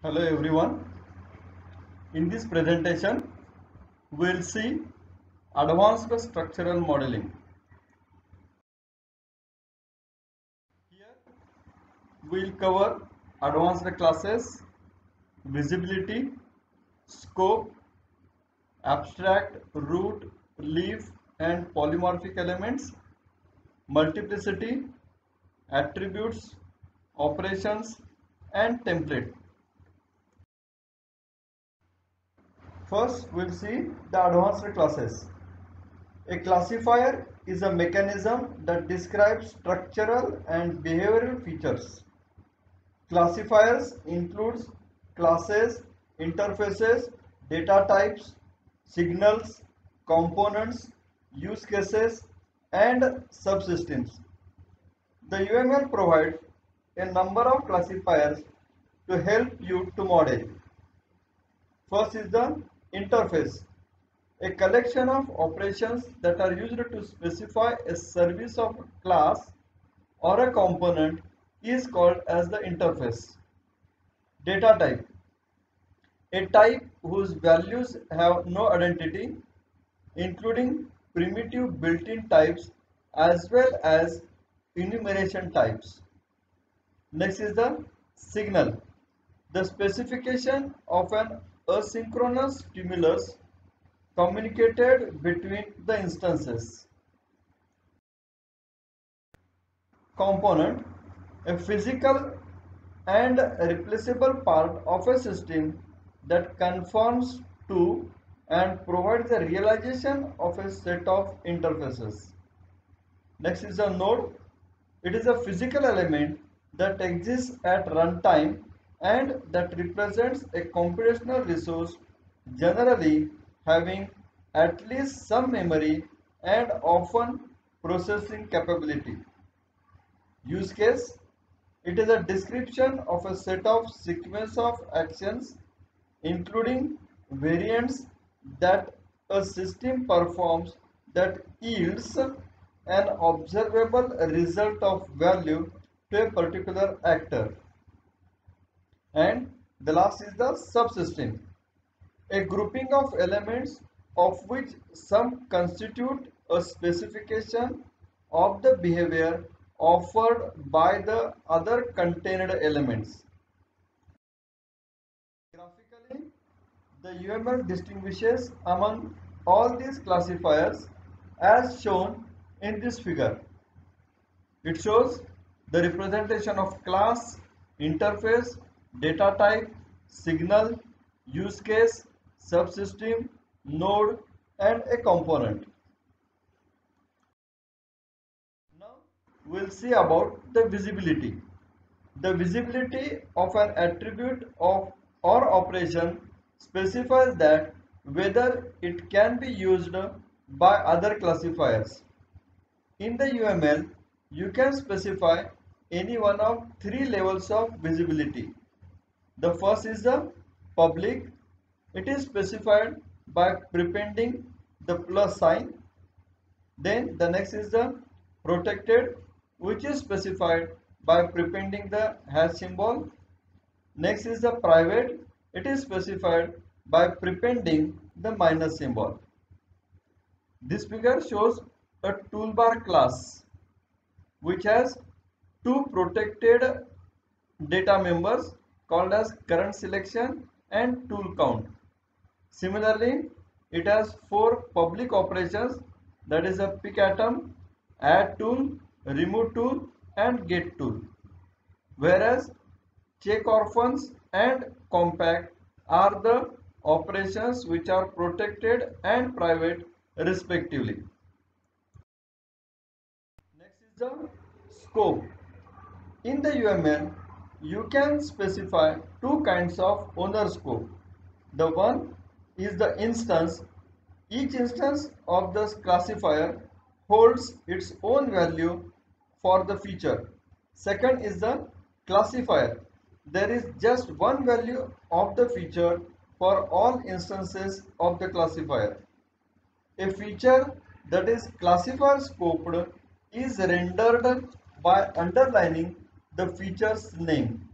Hello everyone. In this presentation, we will see advanced structural modeling. Here we will cover advanced classes, visibility, scope, abstract, root, leaf and polymorphic elements, multiplicity, attributes, operations and template. First, we will see the advanced classes. A classifier is a mechanism that describes structural and behavioral features. Classifiers includes classes, interfaces, data types, signals, components, use cases, and subsystems. The UML provides a number of classifiers to help you to model. First is the interface, a collection of operations that are used to specify a service of a class or a component is called as the interface. Data type, a type whose values have no identity, including primitive built-in types as well as enumeration types. Next is the signal, the specification of an asynchronous stimulus communicated between the instances. Component, a physical and replaceable part of a system that conforms to and provides the realization of a set of interfaces. Next is a node. It is a physical element that exists at runtime and that represents a computational resource, generally having at least some memory and often processing capability. Use case, it is a description of a set of sequence of actions including variants that a system performs that yields an observable result of value to a particular actor. And the last is the subsystem, a grouping of elements of which some constitute a specification of the behavior offered by the other contained elements. Graphically, the UML distinguishes among all these classifiers as shown in this figure. It shows the representation of class, interface, data type, signal, use case, subsystem, node, and a component. Now we'll see about the visibility. The visibility of an attribute of or operation specifies that whether it can be used by other classifiers. In the UML, you can specify any one of three levels of visibility. The first is the public. It is specified by prepending the plus sign. Then the next is the protected, which is specified by prepending the hash symbol. Next is the private. It is specified by prepending the minus symbol. This figure shows a toolbar class which has two protected data members called as current selection and tool count. Similarly, it has four public operations, that is a pick atom, add tool, remove tool and get tool. Whereas check orphans and compact are the operations which are protected and private respectively. Next is the scope. In the UML, you can specify two kinds of owner scope. The one is the instance. Each instance of the classifier holds its own value for the feature. Second is the classifier. There is just one value of the feature for all instances of the classifier. A feature that is classifier scoped is rendered by underlining the feature's name.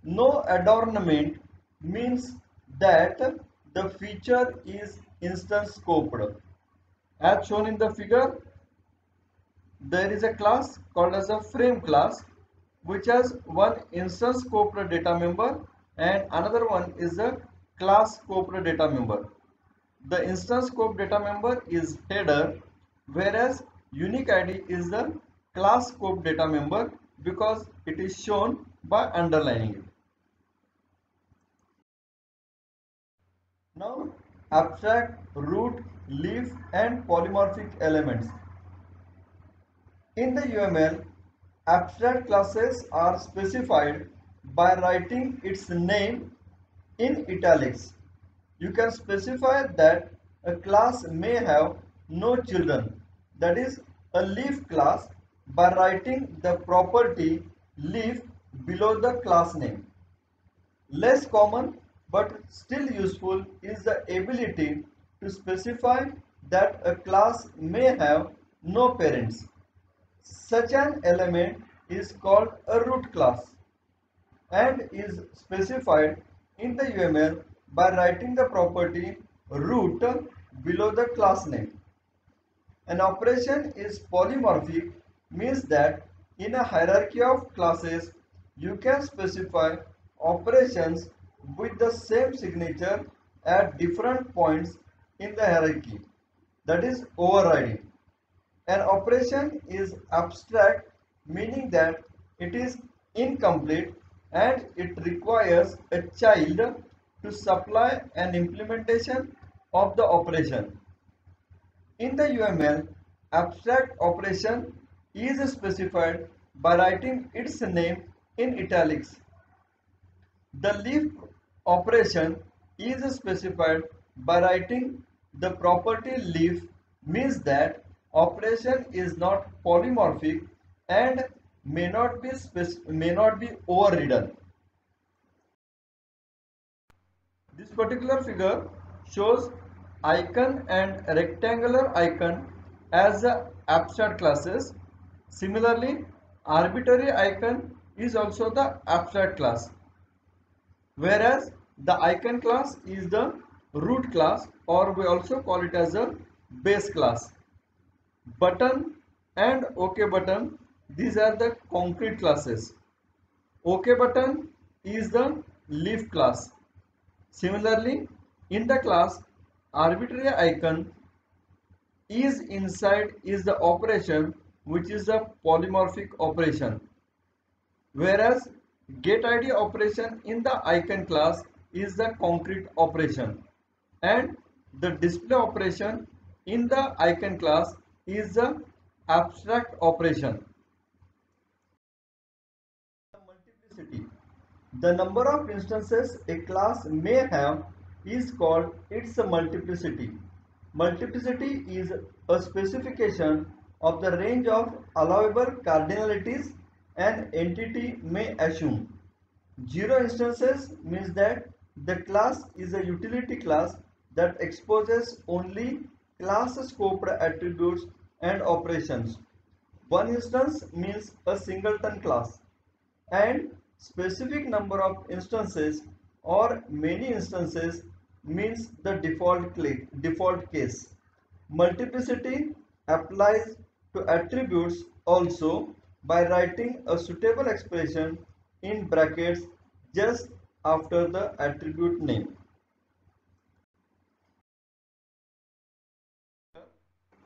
No adornment means that the feature is instance scoped. As shown in the figure, there is a class called as a frame class which has one instance scoped data member and another one is a class scoped data member. The instance scope data member is header, whereas unique ID is the class scope data member because it is shown by underlining it. Now abstract, root, leaf and polymorphic elements. In the UML, abstract classes are specified by writing its name in italics. You can specify that a class may have no children, that is a leaf class, by writing the property leaf below the class name. Less common but still useful is the ability to specify that a class may have no parents. Such an element is called a root class and is specified in the UML by writing the property root below the class name. An operation is polymorphic means that in a hierarchy of classes you can specify operations with the same signature at different points in the hierarchy, that is overriding. An operation is abstract meaning that it is incomplete and it requires a child to supply an implementation of the operation. In the UML, abstract operation is specified by writing its name in italics. The leaf operation is specified by writing the property leaf means that operation is not polymorphic and may not be overridden. This particular figure shows icon and rectangular icon as abstract classes. Similarly, arbitrary icon is also the abstract class, whereas the icon class is the root class, or we also call it as a base class. Button and OK button, these are the concrete classes. OK button is the leaf class. Similarly, in the class arbitrary icon is inside is the operation which is a polymorphic operation, whereas getID operation in the icon class is the concrete operation and the display operation in the icon class is the abstract operation. Multiplicity. The number of instances a class may have is called its multiplicity. Multiplicity is a specification of the range of allowable cardinalities an entity may assume. Zero instances means that the class is a utility class that exposes only class scoped attributes and operations. One instance means a singleton class, and specific number of instances or many instances means the default case. Multiplicity applies to attributes also by writing a suitable expression in brackets just after the attribute name.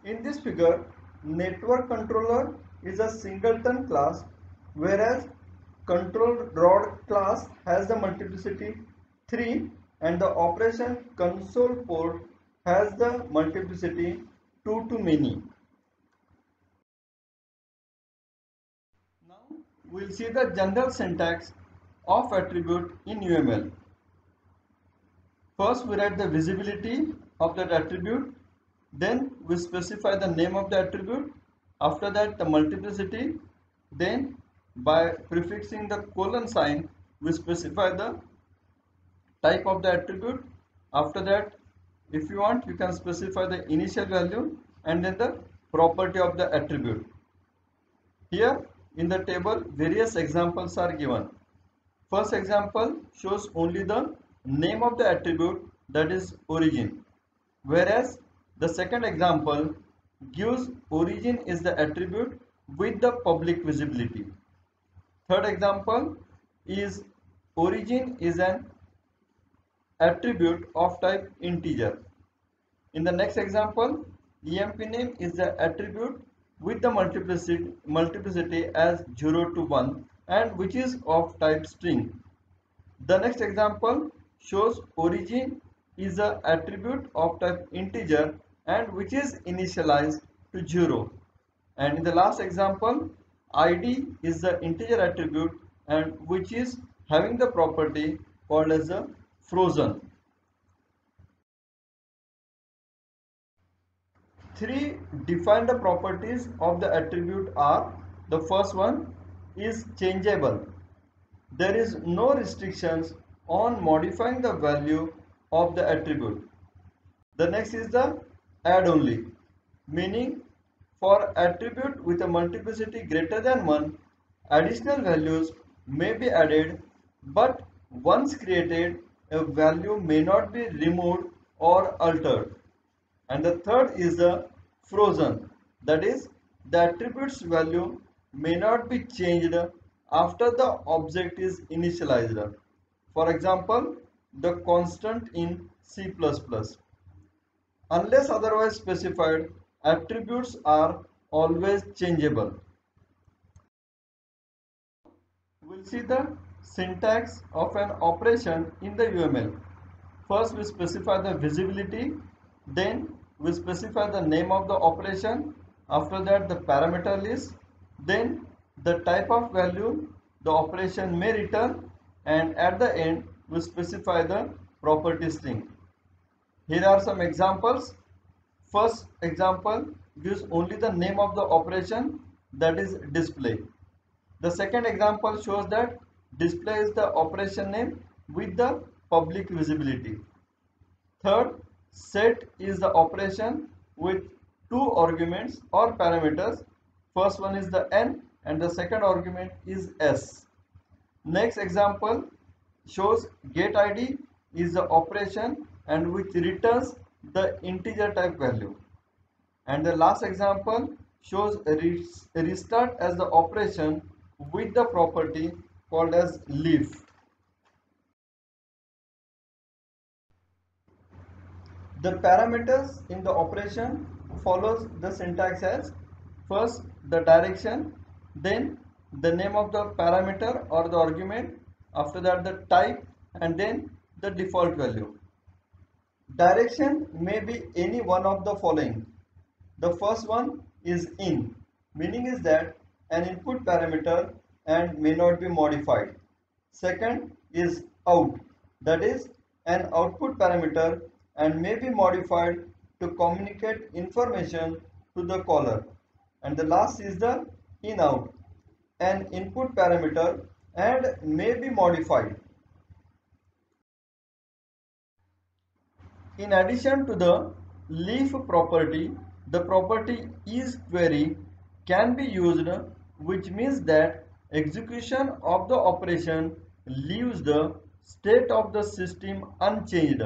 In this figure, network controller is a singleton class, whereas control rod class has the multiplicity 3 and the operation console port has the multiplicity 2 to many. Now we will see the general syntax of attribute in UML. First we write the visibility of that attribute, then we specify the name of the attribute, after that the multiplicity, then by prefixing the colon sign we specify the type of the attribute. After that, if you want, you can specify the initial value and then the property of the attribute. Here in the table various examples are given. First example shows only the name of the attribute, that is origin. Whereas the second example gives origin is the attribute with the public visibility. Third example is origin is an attribute of type integer. In the next example, EMP name is the attribute with the multiplicity as 0 to 1 and which is of type string. The next example shows origin is the attribute of type integer and which is initialized to 0. And in the last example, ID is the integer attribute and which is having the property called as a frozen. Three defined properties of the attribute are: the first one is changeable. There is no restrictions on modifying the value of the attribute. The next is the add only, meaning for attribute with a multiplicity greater than 1, additional values may be added, but once created, a value may not be removed or altered. And the third is the frozen, that is, the attribute's value may not be changed after the object is initialized. For example, the constant in C++. Unless otherwise specified, attributes are always changeable. We'll see the syntax of an operation in the UML. First, we specify the visibility, then we specify the name of the operation, after that the parameter list, then the type of value the operation may return, and at the end we specify the property string. Here are some examples. First example gives only the name of the operation, that is display. The second example shows that display is the operation name with the public visibility. Third, set is the operation with two arguments or parameters. First one is the n and the second argument is s. Next example shows get id is the operation and which returns the integer type value. And the last example shows restart as the operation with the property called as leaf. The parameters in the operation follows the syntax as: first the direction, then the name of the parameter or the argument, after that the type, and then the default value. Direction may be any one of the following. The first one is in, meaning is that an input parameter and may not be modified. Second is out, that is an output parameter and may be modified to communicate information to the caller. And the last is the in out, an input parameter and may be modified. In addition to the leaf property, the property isQuery can be used, which means that execution of the operation leaves the state of the system unchanged.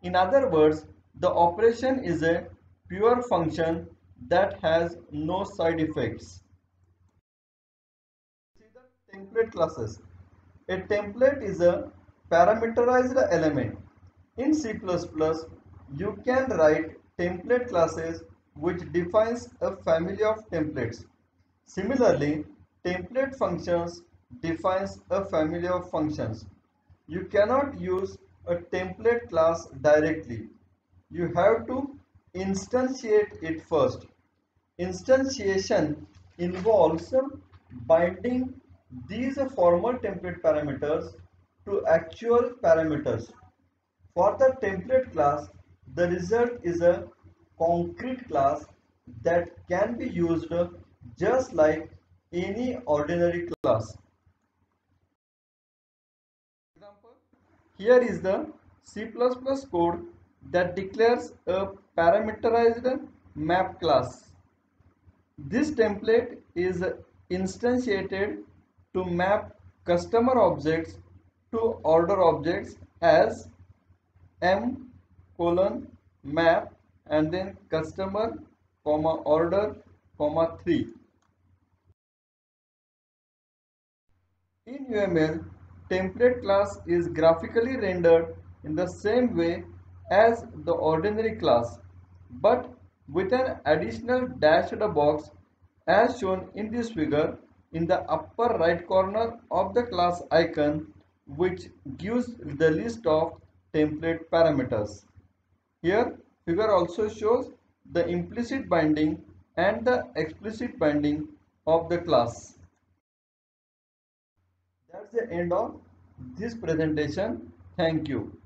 In other words, the operation is a pure function that has no side effects. See the template classes. A template is a parameterized element. In C++, you can write template classes which defines a family of templates. Similarly, template functions defines a family of functions. You cannot use a template class directly. You have to instantiate it first. Instantiation involves binding these formal template parameters to actual parameters. For the template class, the result is a concrete class that can be used just like any ordinary class. Here is the C++ code that declares a parameterized map class. This template is instantiated to map customer objects to order objects as m colon map and then customer comma order comma 3. In UML, template class is graphically rendered in the same way as the ordinary class, but with an additional dashed box as shown in this figure in the upper right corner of the class icon, which gives the list of template parameters. Here, figure also shows the implicit binding and the explicit binding of the class. That's the end of this presentation. Thank you.